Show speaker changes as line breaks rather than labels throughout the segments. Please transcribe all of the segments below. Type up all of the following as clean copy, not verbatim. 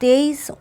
23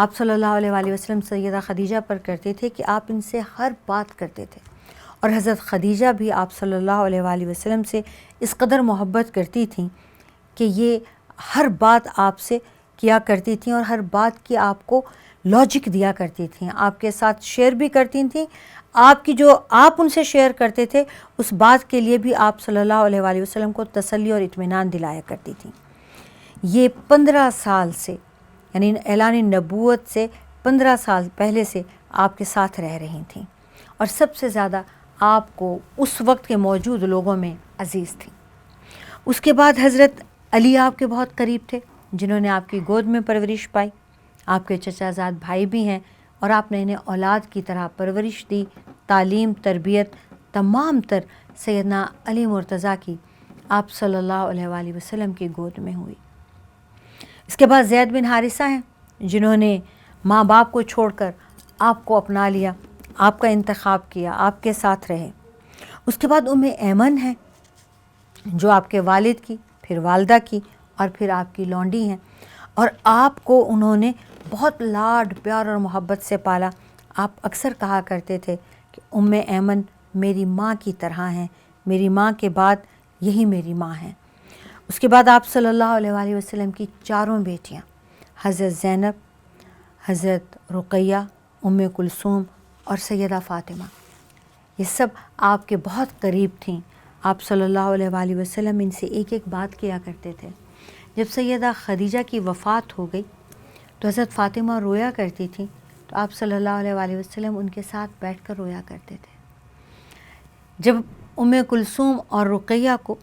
آپ صلی اللہ علیہ وآلہ وسلم سیدہ خدیجہ پر کرتے تھے کہ آپ ان سے ہر بات کرتے تھے، اور حضرت خدیجہ بھی آپ صلی اللہ علیہ وآلہ وسلم سے اس قدر محبت کرتی تھیں کہ یہ ہر بات آپ سے کیا کرتی تھیں اور ہر بات کی آپ کو لاجک دیا کرتی تھیں، آپ کے ساتھ شیئر بھی کرتی تھیں، آپ کی جو آپ ان سے شیئر کرتے تھے اس بات کے لیے بھی آپ صلی اللہ علیہ وآلہ وسلم کو تسلی اور اطمینان دلایا کرتی تھیں۔ یہ 15 سال سے، یعنی اعلان نبوت سے 15 سال پہلے سے آپ کے ساتھ رہ رہی تھیں، اور سب سے زیادہ آپ کو اس وقت کے موجود لوگوں میں عزیز تھیں۔ اس کے بعد حضرت علی آپ کے بہت قریب تھے، جنہوں نے آپ کی گود میں پرورش پائی، آپ کے چچا زاد بھائی بھی ہیں، اور آپ نے انہیں اولاد کی طرح پرورش دی، تعلیم تربیت تمام تر سیدنا علی مرتضیٰ کی آپ صلی اللہ علیہ وآلہ وسلم کی گود میں ہوئی۔ اس کے بعد زید بن حارثہ ہیں، جنہوں نے ماں باپ کو چھوڑ کر آپ کو اپنا لیا، آپ کا انتخاب کیا، آپ کے ساتھ رہے۔ اس کے بعد ایمن ہیں، جو آپ کے والد کی، پھر والدہ کی، اور پھر آپ کی لونڈی ہیں، اور آپ کو انہوں نے بہت لاڈ پیار اور محبت سے پالا۔ آپ اکثر کہا کرتے تھے کہ ایمن میری ماں کی طرح ہیں، میری ماں کے بعد یہی میری ماں ہیں۔ اس کے بعد آپ صلی اللہ علیہ وآلہ وسلم کی 4 بیٹیاں، حضرت زینب، حضرت رقیہ، کلثوم اور سیدہ فاطمہ، یہ سب آپ کے بہت قریب تھیں۔ آپ صلی اللہ علیہ وآلہ وسلم ان سے ایک ایک بات کیا کرتے تھے۔ جب سیدہ خدیجہ کی وفات ہو گئی تو حضرت فاطمہ رویا کرتی تھیں، تو آپ صلی اللہ علیہ وآلہ وسلم ان کے ساتھ بیٹھ کر رویا کرتے تھے۔ جب کلثوم اور رقیہ کو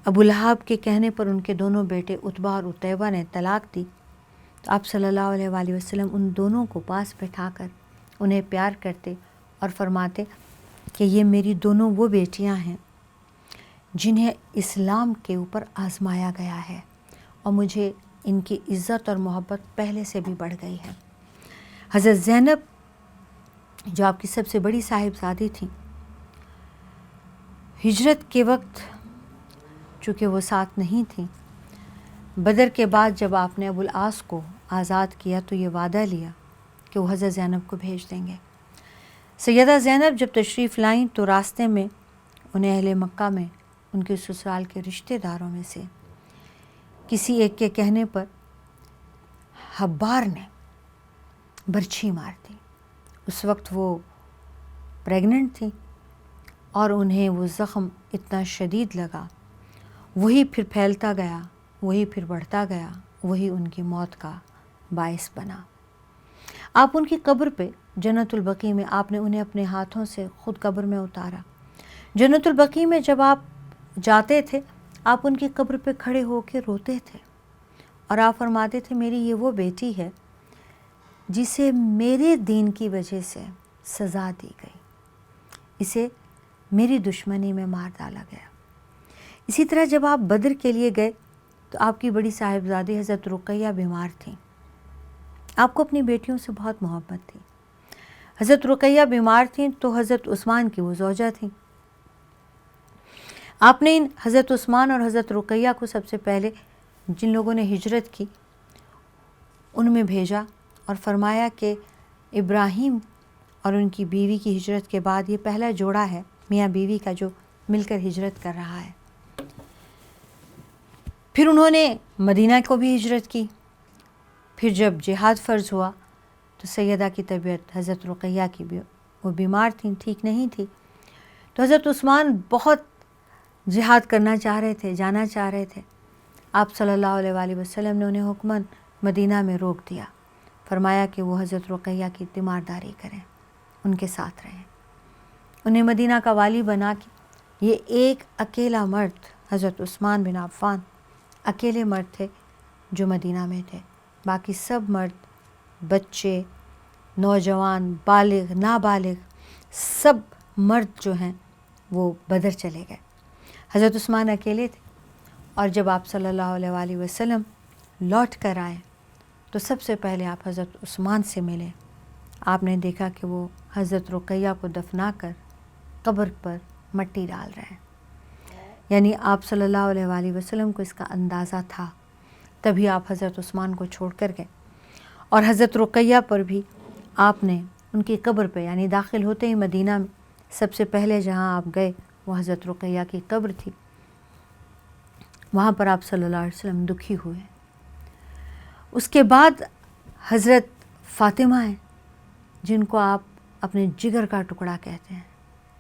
ابو لہب کے کہنے پر ان کے دونوں بیٹے عتبہ اور عتیبہ نے طلاق دی، تو آپ صلی اللہ علیہ وآلہ وسلم ان دونوں کو پاس بٹھا کر انہیں پیار کرتے اور فرماتے کہ یہ میری دونوں وہ بیٹیاں ہیں جنہیں اسلام کے اوپر آزمایا گیا ہے، اور مجھے ان کی عزت اور محبت پہلے سے بھی بڑھ گئی ہے۔ حضرت زینب، جو آپ کی سب سے بڑی صاحبزادی تھیں، ہجرت کے وقت چونکہ وہ ساتھ نہیں تھیں، بدر کے بعد جب آپ نے ابو العاص کو آزاد کیا تو یہ وعدہ لیا کہ وہ حضرت زینب کو بھیج دیں گے۔ سیدہ زینب جب تشریف لائیں تو راستے میں انہیں اہل مکہ میں ان کے سسرال کے رشتہ داروں میں سے کسی ایک کے کہنے پر حبار نے برچھی مار دی۔ اس وقت وہ پریگننٹ تھی اور انہیں وہ زخم اتنا شدید لگا، وہی پھر پھیلتا گیا، وہی پھر بڑھتا گیا، وہی ان کی موت کا باعث بنا۔ آپ ان کی قبر پہ جنت البقیع میں آپ نے انہیں اپنے ہاتھوں سے خود قبر میں اتارا۔ جنت البقیع میں جب آپ جاتے تھے، آپ ان کی قبر پہ کھڑے ہو کے روتے تھے، اور آپ فرماتے تھے میری یہ وہ بیٹی ہے جسے میرے دین کی وجہ سے سزا دی گئی، اسے میری دشمنی میں مار ڈالا گیا۔ اسی طرح جب آپ بدر کے لیے گئے تو آپ کی بڑی صاحبزادی حضرت رقیہ بیمار تھیں، آپ کو اپنی بیٹیوں سے بہت محبت تھی۔ حضرت رقیہ بیمار تھیں تو حضرت عثمان کی وہ زوجہ تھیں۔ آپ نے حضرت عثمان اور حضرت رقیہ کو سب سے پہلے جن لوگوں نے ہجرت کی ان میں بھیجا اور فرمایا کہ ابراہیم اور ان کی بیوی کی ہجرت کے بعد یہ پہلا جوڑا ہے میاں بیوی کا جو مل کر ہجرت کر رہا ہے۔ پھر انہوں نے مدینہ کو بھی ہجرت کی۔ پھر جب جہاد فرض ہوا تو سیدہ کی طبیعت حضرت رقیہ کی بھی وہ بیمار تھیں، ٹھیک نہیں تھی، تو حضرت عثمان بہت جہاد کرنا چاہ رہے تھے، جانا چاہ رہے تھے۔ آپ صلی اللہ علیہ وآلہ وسلم نے انہیں حکماً مدینہ میں روک دیا، فرمایا کہ وہ حضرت رقیہ کی تیمارداری کریں، ان کے ساتھ رہیں۔ انہیں مدینہ کا والی بنا کے یہ ایک اکیلا مرد حضرت عثمان بن عفان اکیلے مرد تھے جو مدینہ میں تھے، باقی سب مرد، بچے، نوجوان، بالغ، نابالغ، سب مرد جو ہیں وہ بدر چلے گئے۔ حضرت عثمان اکیلے تھے، اور جب آپ صلی اللہ علیہ وآلہ وسلم لوٹ کر آئے تو سب سے پہلے آپ حضرت عثمان سے ملے۔ آپ نے دیکھا کہ وہ حضرت رقیہ کو دفنا کر قبر پر مٹی ڈال رہے ہیں، یعنی آپ صلی اللہ علیہ وآلہ وسلم کو اس کا اندازہ تھا، تبھی آپ حضرت عثمان کو چھوڑ کر گئے۔ اور حضرت رقیہ پر بھی آپ نے ان کی قبر پہ، یعنی داخل ہوتے ہی مدینہ میں سب سے پہلے جہاں آپ گئے وہ حضرت رقیہ کی قبر تھی، وہاں پر آپ صلی اللہ علیہ وسلم دکھی ہوئے۔ اس کے بعد حضرت فاطمہ ہیں جن کو آپ اپنے جگر کا ٹکڑا کہتے ہیں،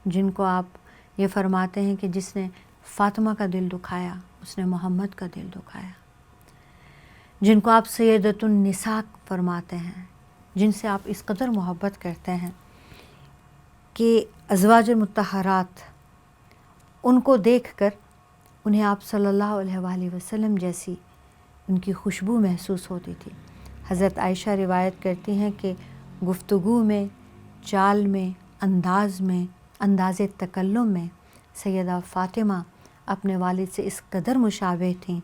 جن کو آپ یہ فرماتے ہیں کہ جس نے فاطمہ کا دل دکھایا اس نے محمد کا دل دکھایا، جن کو آپ سیدۃ النساء فرماتے ہیں، جن سے آپ اس قدر محبت کرتے ہیں کہ ازواج المطہرات ان کو دیکھ کر انہیں آپ صلی اللہ علیہ وآلہ وسلم جیسی ان کی خوشبو محسوس ہوتی تھی۔ حضرت عائشہ روایت کرتی ہیں کہ گفتگو میں، چال میں، انداز تکلم میں سیدہ فاطمہ اپنے والد سے اس قدر مشابہ تھیں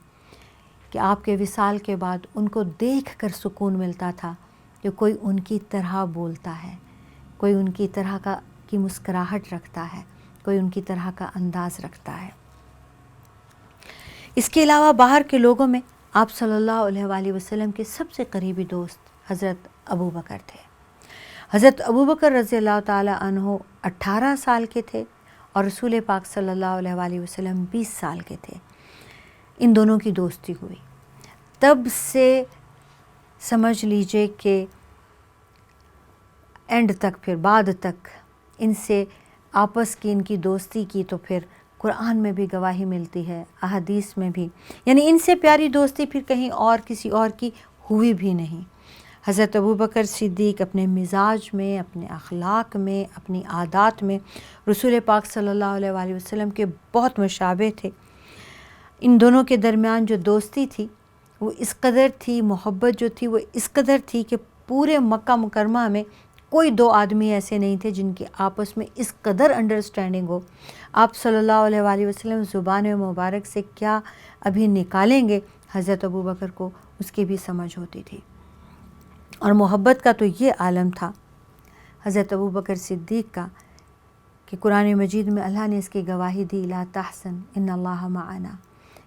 کہ آپ کے وصال کے بعد ان کو دیکھ کر سکون ملتا تھا کہ کوئی ان کی طرح بولتا ہے، کوئی ان کی طرح کی مسکراہٹ رکھتا ہے، کوئی ان کی طرح کا انداز رکھتا ہے۔ اس کے علاوہ باہر کے لوگوں میں آپ صلی اللہ علیہ وآلہ وسلم کے سب سے قریبی دوست حضرت ابو بکر تھے۔ حضرت ابو بکر رضی اللہ تعالی عنہ 18 سال کے تھے اور رسول پاک صلی اللہ علیہ وآلہ وسلم 20 سال کے تھے۔ ان دونوں کی دوستی ہوئی، تب سے سمجھ لیجئے کہ اینڈ تک، پھر بعد تک ان سے آپس کی ان کی دوستی کی تو پھر قرآن میں بھی گواہی ملتی ہے، احادیث میں بھی، یعنی ان سے پیاری دوستی پھر کہیں اور کسی اور کی ہوئی بھی نہیں۔ حضرت ابوبکر صدیق اپنے مزاج میں، اپنے اخلاق میں، اپنی عادات میں رسول پاک صلی اللہ علیہ وآلہ وسلم کے بہت مشابہ تھے۔ ان دونوں کے درمیان جو دوستی تھی وہ اس قدر تھی، محبت جو تھی وہ اس قدر تھی کہ پورے مکہ مکرمہ میں کوئی دو آدمی ایسے نہیں تھے جن کی آپس میں اس قدر انڈرسٹینڈنگ ہو۔ آپ صلی اللہ علیہ وآلہ وسلم زبان مبارک سے کیا ابھی نکالیں گے، حضرت ابوبکر کو اس کی بھی سمجھ ہوتی تھی۔ اور محبت کا تو یہ عالم تھا حضرت ابوبکر صدیق کا کہ قرآن مجید میں اللہ نے اس کی گواہی دی، لا تحزن ان اللہ معنا،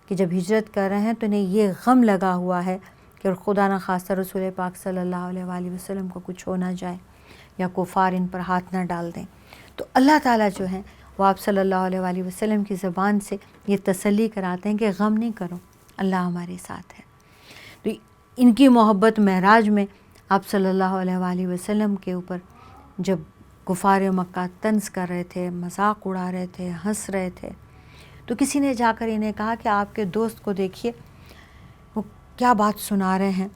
کہ جب ہجرت کر رہے ہیں تو انہیں یہ غم لگا ہوا ہے کہ خدا نہ خواستہ رسول پاک صلی اللہ علیہ وآلہ وسلم کو کچھ ہو نہ جائے یا کفار ان پر ہاتھ نہ ڈال دیں۔ تو اللہ تعالیٰ جو ہیں وہ آپ صلی اللہ علیہ وآلہ وسلم کی زبان سے یہ تسلی کراتے ہیں کہ غم نہیں کرو، اللہ ہمارے ساتھ ہے۔ تو ان کی محبت معراج میں آپ صلی اللہ علیہ وآلہ وسلم کے اوپر جب کفار مکہ طنز کر رہے تھے، مذاق اڑا رہے تھے، ہنس رہے تھے، تو کسی نے جا کر انہیں کہا کہ آپ کے دوست کو دیکھیے وہ کیا بات سنا رہے ہیں۔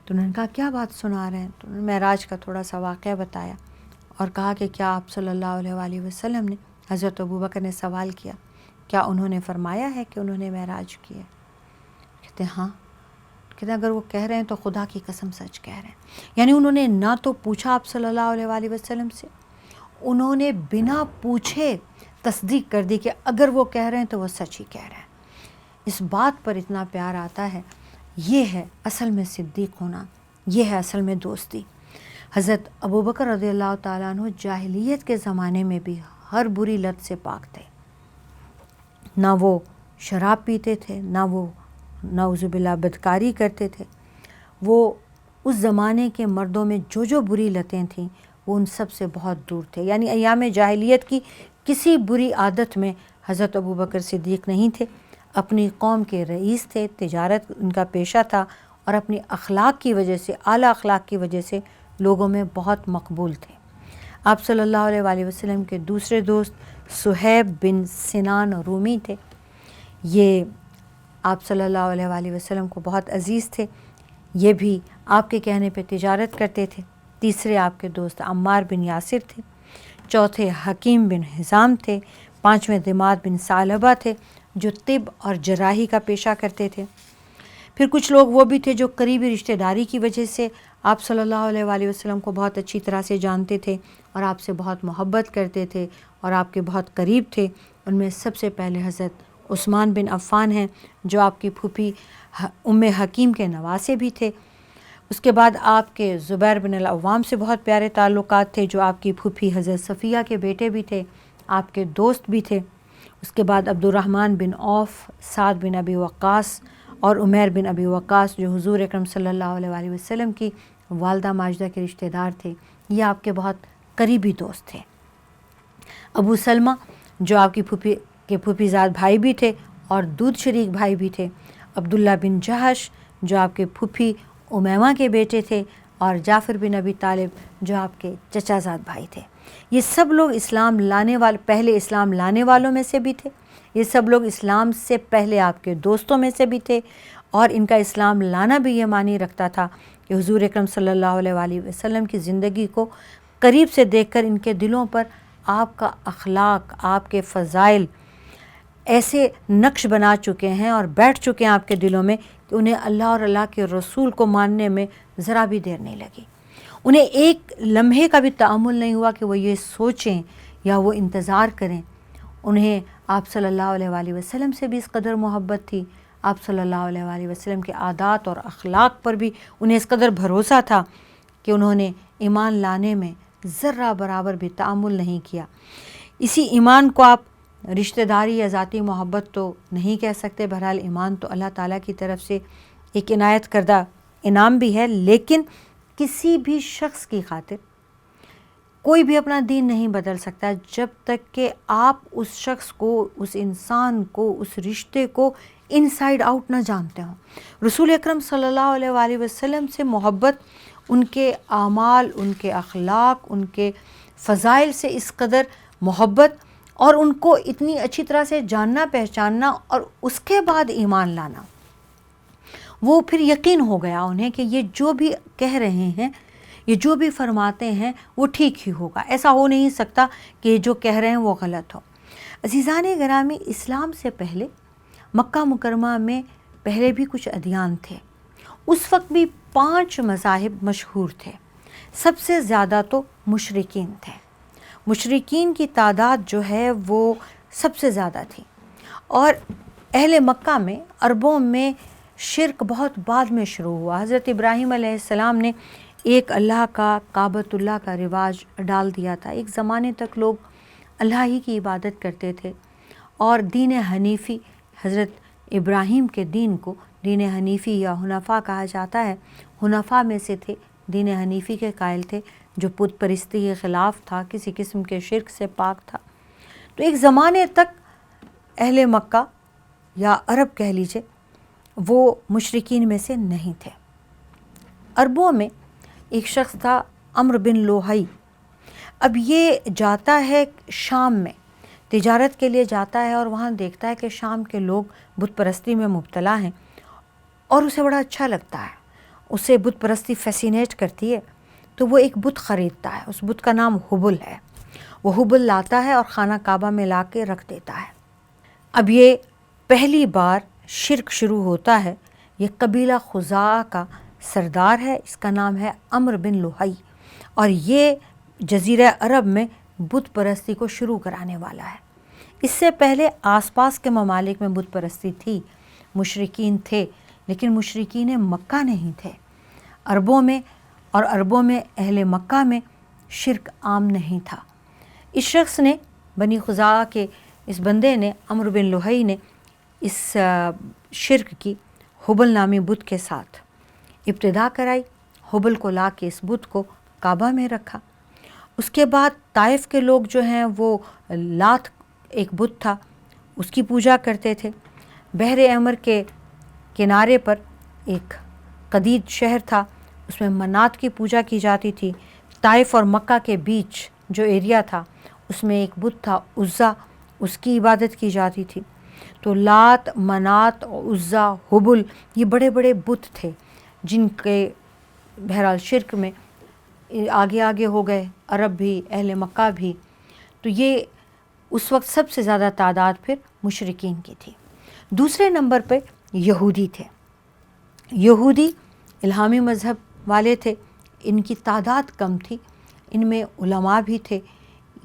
تو انہوں نے کہا کیا بات سنا رہے ہیں؟ تو انہوں نے معراج کا تھوڑا سا واقعہ بتایا اور کہا کہ کیا آپ صلی اللہ علیہ وآلہ وسلم نے، حضرت ابوبکر نے سوال کیا، کیا انہوں نے فرمایا ہے کہ انہوں نے معراج کیا؟ کہتے ہیں ہاں۔ کہتے ہیں اگر وہ کہہ رہے ہیں تو خدا کی قسم سچ کہہ رہے ہیں۔ یعنی انہوں نے نہ تو پوچھا آپ صلی اللہ علیہ وآلہ وسلم سے، انہوں نے بنا پوچھے تصدیق کر دی کہ اگر وہ کہہ رہے ہیں تو وہ سچ ہی کہہ رہے ہیں۔ اس بات پر اتنا پیار آتا ہے، یہ ہے اصل میں صدیق ہونا، یہ ہے اصل میں دوستی۔ حضرت ابوبکر رضی اللہ تعالیٰ عنہ جاہلیت کے زمانے میں بھی ہر بری لت سے پاک تھے، نہ وہ شراب پیتے تھے، نہ وہ نعوذ باللہ بدکاری کرتے تھے۔ وہ اس زمانے کے مردوں میں جو بری لتیں تھیں وہ ان سب سے بہت دور تھے، یعنی ایام جاہلیت کی کسی بری عادت میں حضرت ابوبکر صدیق نہیں تھے۔ اپنی قوم کے رئیس تھے، تجارت ان کا پیشہ تھا، اور اپنی اخلاق کی وجہ سے، اعلیٰ اخلاق کی وجہ سے لوگوں میں بہت مقبول تھے۔ آپ صلی اللہ علیہ وآلہ وسلم کے دوسرے دوست صہیب بن سنان رومی تھے، یہ آپ صلی اللہ علیہ وآلہ وسلم کو بہت عزیز تھے، یہ بھی آپ کے کہنے پہ تجارت کرتے تھے۔ تیسرے آپ کے دوست عمار بن یاسر تھے، چوتھے حکیم بن حزام تھے، پانچویں دماد بن ثعلبہ تھے جو طب اور جراحی کا پیشہ کرتے تھے۔ پھر کچھ لوگ وہ بھی تھے جو قریبی رشتہ داری کی وجہ سے آپ صلی اللہ علیہ وآلہ وسلم کو بہت اچھی طرح سے جانتے تھے اور آپ سے بہت محبت کرتے تھے اور آپ کے بہت قریب تھے۔ ان میں سب سے پہلے حضرت عثمان بن عفان ہیں جو آپ کی پھوپھی ام حکیم کے نواسے بھی تھے۔ اس کے بعد آپ کے زبیر بن العوام سے بہت پیارے تعلقات تھے جو آپ کی پھوپھی حضرت صفیہ کے بیٹے بھی تھے، آپ کے دوست بھی تھے۔ اس کے بعد عبد الرحمن بن عوف، سعد بن ابی وقاص اور عمیر بن ابی وقاص جو حضور اکرم صلی اللہ علیہ وسلم کی والدہ ماجدہ کے رشتہ دار تھے، یہ آپ کے بہت قریبی دوست تھے۔ ابو سلمہ جو آپ کی پھوپھی زاد بھائی بھی تھے اور دودھ شریک بھائی بھی تھے، عبداللہ بن جہش جو آپ کے پھوپھی امیمہ کے بیٹے تھے، اور جعفر بن ابی طالب جو آپ کے چچا زاد بھائی تھے، یہ سب لوگ پہلے اسلام لانے والوں میں سے بھی تھے، یہ سب لوگ اسلام سے پہلے آپ کے دوستوں میں سے بھی تھے، اور ان کا اسلام لانا بھی یہ معنی رکھتا تھا کہ حضور اکرم صلی اللہ علیہ وسلم کی زندگی کو قریب سے دیکھ کر ان کے دلوں پر آپ کا اخلاق، آپ کے فضائل ایسے نقش بنا چکے ہیں اور بیٹھ چکے ہیں آپ کے دلوں میں کہ انہیں اللہ اور اللہ کے رسول کو ماننے میں ذرا بھی دیر نہیں لگی۔ انہیں ایک لمحے کا بھی تأمل نہیں ہوا کہ وہ یہ سوچیں یا وہ انتظار کریں۔ انہیں آپ صلی اللہ علیہ وسلم سے بھی اس قدر محبت تھی، آپ صلی اللہ علیہ وسلم کے عادات اور اخلاق پر بھی انہیں اس قدر بھروسہ تھا کہ انہوں نے ایمان لانے میں ذرہ برابر بھی تأمل نہیں کیا۔ اسی ایمان کو آپ رشتہ داری یا ذاتی محبت تو نہیں کہہ سکتے، بہرحال ایمان تو اللہ تعالیٰ کی طرف سے ایک عنایت کردہ انعام بھی ہے، لیکن کسی بھی شخص کی خاطر کوئی بھی اپنا دین نہیں بدل سکتا جب تک کہ آپ اس شخص کو، اس انسان کو، اس رشتے کو انسائیڈ آؤٹ نہ جانتے ہوں۔ رسول اکرم صلی اللہ علیہ وسلم سے محبت ان کے اعمال، ان کے اخلاق، ان کے فضائل سے اس قدر محبت اور ان کو اتنی اچھی طرح سے جاننا، پہچاننا اور اس کے بعد ایمان لانا، وہ پھر یقین ہو گیا انہیں کہ یہ جو بھی کہہ رہے ہیں، یہ جو بھی فرماتے ہیں وہ ٹھیک ہی ہوگا، ایسا ہو نہیں سکتا کہ یہ جو کہہ رہے ہیں وہ غلط ہو۔ عزیزان گرامی، اسلام سے پہلے مکہ مکرمہ میں پہلے بھی کچھ ادیان تھے، اس وقت بھی 5 مذاہب مشہور تھے، سب سے زیادہ تو مشرکین تھے، مشرکین کی تعداد جو ہے وہ سب سے زیادہ تھی، اور اہل مکہ میں، عربوں میں شرک بہت بعد میں شروع ہوا۔ حضرت ابراہیم علیہ السلام نے ایک اللہ کا، کعبۃ اللہ کا رواج ڈال دیا تھا۔ ایک زمانے تک لوگ اللہ ہی کی عبادت کرتے تھے، اور دین حنیفی، حضرت ابراہیم کے دین کو دین حنیفی یا حنفاء کہا جاتا ہے، حنفاء میں سے تھے، دین حنیفی کے قائل تھے، جو بت پرستی کے خلاف تھا، کسی قسم کے شرک سے پاک تھا۔ تو ایک زمانے تک اہل مکہ یا عرب کہہ لیجئے وہ مشرکین میں سے نہیں تھے۔ عربوں میں ایک شخص تھا عمرو بن لوہی۔ اب یہ جاتا ہے شام میں، تجارت کے لیے جاتا ہے، اور وہاں دیکھتا ہے کہ شام کے لوگ بت پرستی میں مبتلا ہیں، اور اسے بڑا اچھا لگتا ہے، اسے بت پرستی فیسینیٹ کرتی ہے، تو وہ ایک بت خریدتا ہے، اس بت کا نام حبل ہے۔ وہ حبل لاتا ہے اور خانہ کعبہ میں لا کے رکھ دیتا ہے۔ اب یہ پہلی بار شرک شروع ہوتا ہے۔ یہ قبیلہ خزاعہ کا سردار ہے، اس کا نام ہے عمرو بن لوہی، اور یہ جزیرہ عرب میں بت پرستی کو شروع کرانے والا ہے۔ اس سے پہلے آس پاس کے ممالک میں بت پرستی تھی، مشرکین تھے، لیکن مشرکین مکہ نہیں تھے۔ عربوں میں اہل مکہ میں شرک عام نہیں تھا۔ اس شخص نے، بنی خزاعہ کے اس بندے نے، عمرو بن لوہی نے، اس شرک کی حبل نامی بت کے ساتھ ابتدا کرائی۔ حبل کو لا کے اس بت کو کعبہ میں رکھا۔ اس کے بعد طائف کے لوگ جو ہیں وہ لات ایک بت تھا، اس کی پوجا کرتے تھے۔ بحر احمر کے کنارے پر ایک قدید شہر تھا، اس میں منات کی پوجا کی جاتی تھی۔ طائف اور مکہ کے بیچ جو ایریا تھا اس میں ایک بت تھا عزا، اس کی عبادت کی جاتی تھی۔ تو لات، منات، عزا، حبل، یہ بڑے بڑے بت تھے جن کے بہرحال شرک میں آگے ہو گئے، عرب بھی، اہل مکہ بھی۔ تو یہ اس وقت سب سے زیادہ تعداد پھر مشرکین کی تھی۔ دوسرے نمبر پہ یہودی تھے۔ یہودی الہامی مذہب والے تھے، ان کی تعداد کم تھی، ان میں علماء بھی تھے۔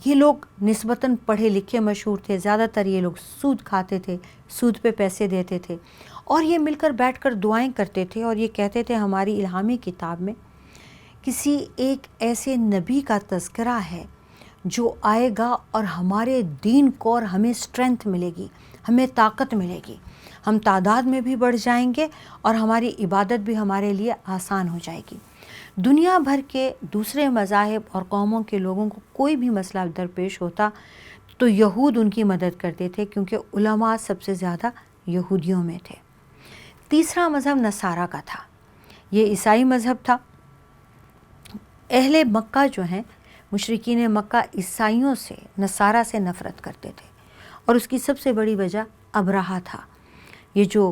یہ لوگ نسبتاً پڑھے لکھے مشہور تھے، زیادہ تر یہ لوگ سود کھاتے تھے، سود پہ پیسے دیتے تھے، اور یہ مل کر بیٹھ کر دعائیں کرتے تھے، اور یہ کہتے تھے ہماری الہامی کتاب میں کسی ایک ایسے نبی کا تذکرہ ہے جو آئے گا اور ہمارے دین کو، اور ہمیں اسٹرینتھ ملے گی، ہمیں طاقت ملے گی، ہم تعداد میں بھی بڑھ جائیں گے اور ہماری عبادت بھی ہمارے لیے آسان ہو جائے گی۔ دنیا بھر کے دوسرے مذاہب اور قوموں کے لوگوں کو کوئی بھی مسئلہ درپیش ہوتا تو یہود ان کی مدد کرتے تھے، کیونکہ علماء سب سے زیادہ یہودیوں میں تھے۔ تیسرا مذہب نصارہ کا تھا، یہ عیسائی مذہب تھا۔ اہل مکہ جو ہیں، مشرکین مکہ، عیسائیوں سے، نصارہ سے نفرت کرتے تھے، اور اس کی سب سے بڑی وجہ ابرہہ تھا۔ یہ جو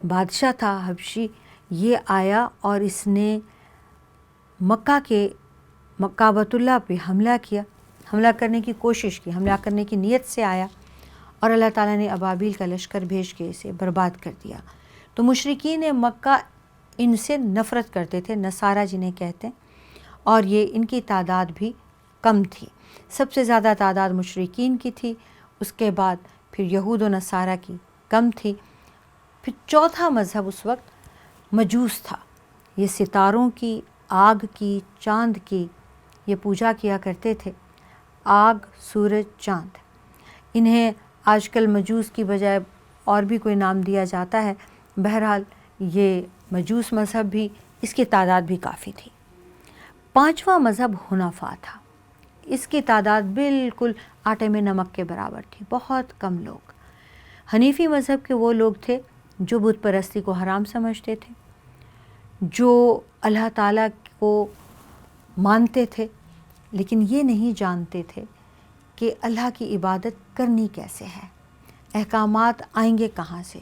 بادشاہ تھا حبشی، یہ آیا اور اس نے مکہ کے کعبۃ اللہ پہ حملہ کرنے کی کوشش کی، حملہ کرنے کی نیت سے آیا، اور اللہ تعالیٰ نے ابابیل کا لشکر بھیج کے اسے برباد کر دیا۔ تو مشرکین مکہ ان سے نفرت کرتے تھے، نصارہ جنہیں کہتے ہیں، اور یہ ان کی تعداد بھی کم تھی۔ سب سے زیادہ تعداد مشرکین کی تھی، اس کے بعد پھر یہود و نصارہ کی کم تھی۔ پھر چوتھا مذہب اس وقت مجوس تھا۔ یہ ستاروں کی، آگ کی، چاند کی یہ پوجا کیا کرتے تھے۔ آگ، سورج، چاند، انہیں آج کل مجوس کی بجائے اور بھی کوئی نام دیا جاتا ہے۔ بہرحال یہ مجوس مذہب بھی، اس کی تعداد بھی کافی تھی۔ پانچواں مذہب حنفاء تھا۔ اس کی تعداد بالکل آٹے میں نمک کے برابر تھی، بہت کم لوگ۔ حنیفی مذہب کے وہ لوگ تھے جو بت پرستی کو حرام سمجھتے تھے، جو اللہ تعالیٰ کو مانتے تھے، لیکن یہ نہیں جانتے تھے کہ اللہ کی عبادت کرنی کیسے ہے، احکامات آئیں گے کہاں سے،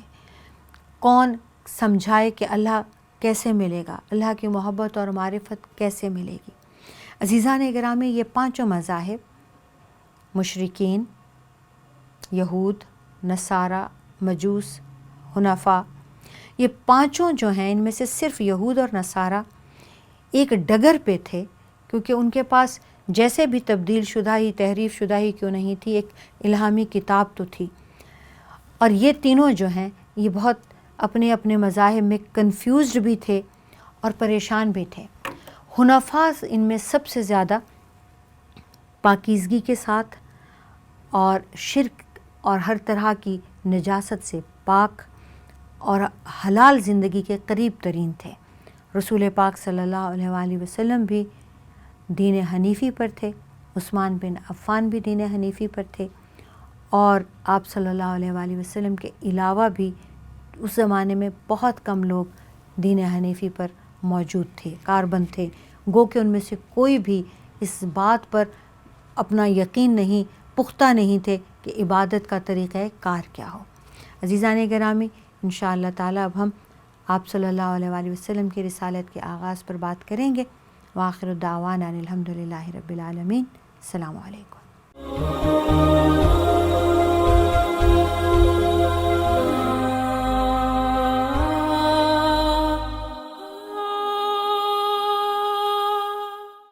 کون سمجھائے کہ اللہ کیسے ملے گا، اللہ کی محبت اور معرفت کیسے ملے گی۔ عزیزان گرامی، یہ پانچوں مذاہب، مشرکین، یہود، نصارہ، مجوس، حنفاء، یہ پانچوں جو ہیں، ان میں سے صرف یہود اور نصارہ ایک ڈگر پہ تھے، کیونکہ ان کے پاس جیسے بھی تبدیل شدہ ہی، تحریف شدہ ہی کیوں نہیں تھی، ایک الہامی کتاب تو تھی۔ اور یہ تینوں جو ہیں، یہ بہت اپنے اپنے مذاہب میں کنفیوزڈ بھی تھے اور پریشان بھی تھے۔ حنفاء ان میں سب سے زیادہ پاکیزگی کے ساتھ اور شرک اور ہر طرح کی نجاست سے پاک اور حلال زندگی کے قریب ترین تھے۔ رسول پاک صلی اللہ علیہ وآلہ وسلم بھی دین حنیفی پر تھے، عثمان بن عفان بھی دین حنیفی پر تھے، اور آپ صلی اللہ علیہ وآلہ وسلم کے علاوہ بھی اس زمانے میں بہت کم لوگ دین حنیفی پر موجود تھے، کاربند تھے، گو کہ ان میں سے کوئی بھی اس بات پر اپنا یقین نہیں، پختہ نہیں تھے کہ عبادت کا طریقہ کار کیا ہو۔ عزیزان گرامی، انشاءاللہ تعالی اب ہم آپ صلی اللہ علیہ وآلہ وسلم کی رسالت کے آغاز پر بات کریں گے۔ وآخر الدعوانا الحمدللہ رب العالمین۔ السلام علیکم۔